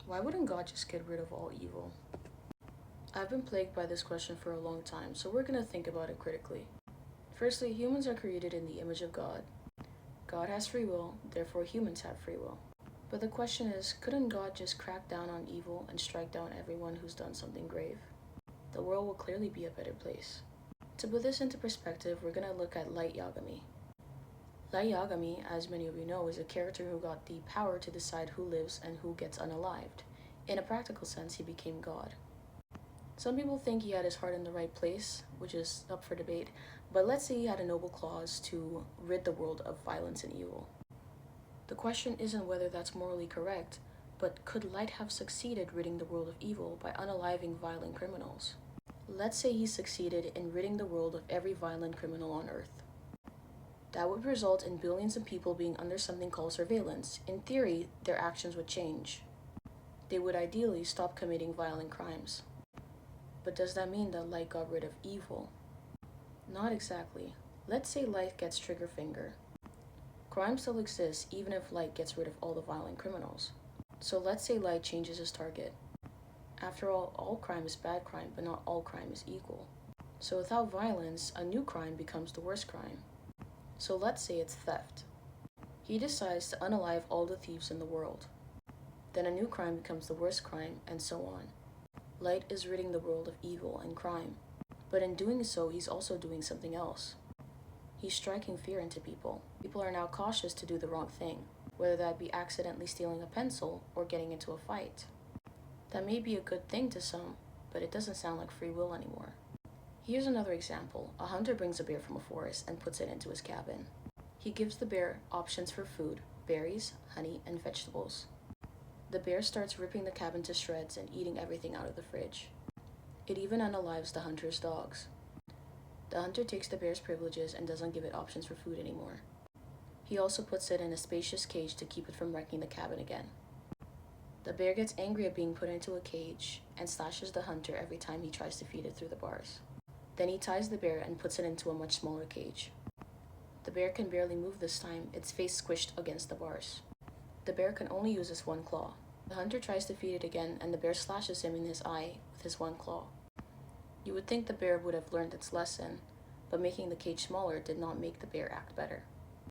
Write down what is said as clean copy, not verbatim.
Why wouldn't God just get rid of all evil? I've been plagued by this question for a long time, so we're gonna think about it critically. Firstly, humans are created in the image of God. God has free will, therefore humans have free will. But the question is, couldn't God just crack down on evil and strike down everyone who's done something grave? The world will clearly be a better place. To put this into perspective, we're gonna look at Light Yagami. Light Yagami, as many of you know, is a character who got the power to decide who lives and who gets unalived. In a practical sense, he became God. Some people think he had his heart in the right place, which is up for debate, but let's say he had a noble cause to rid the world of violence and evil. The question isn't whether that's morally correct, but could Light have succeeded ridding the world of evil by unaliving violent criminals? Let's say he succeeded in ridding the world of every violent criminal on Earth. That would result in billions of people being under something called surveillance. In theory, their actions would change. They would ideally stop committing violent crimes. But does that mean that Light got rid of evil? Not exactly. Let's say Light gets trigger finger. Crime still exists even if Light gets rid of all the violent criminals. So let's say Light changes his target. After all crime is bad crime, but not all crime is equal. So without violence, a new crime becomes the worst crime. So let's say it's theft. He decides to unalive all the thieves in the world. Then a new crime becomes the worst crime, and so on. Light is ridding the world of evil and crime. But in doing so, he's also doing something else. He's striking fear into people. People are now cautious to do the wrong thing, whether that be accidentally stealing a pencil or getting into a fight. That may be a good thing to some, but it doesn't sound like free will anymore. Here's another example. A hunter brings a bear from a forest and puts it into his cabin. He gives the bear options for food, berries, honey, and vegetables. The bear starts ripping the cabin to shreds and eating everything out of the fridge. It even unalives the hunter's dogs. The hunter takes the bear's privileges and doesn't give it options for food anymore. He also puts it in a spacious cage to keep it from wrecking the cabin again. The bear gets angry at being put into a cage and slashes the hunter every time he tries to feed it through the bars. Then he ties the bear and puts it into a much smaller cage. The bear can barely move this time, its face squished against the bars. The bear can only use its one claw. The hunter tries to feed it again, and the bear slashes him in his eye with his one claw. You would think the bear would have learned its lesson, but making the cage smaller did not make the bear act better.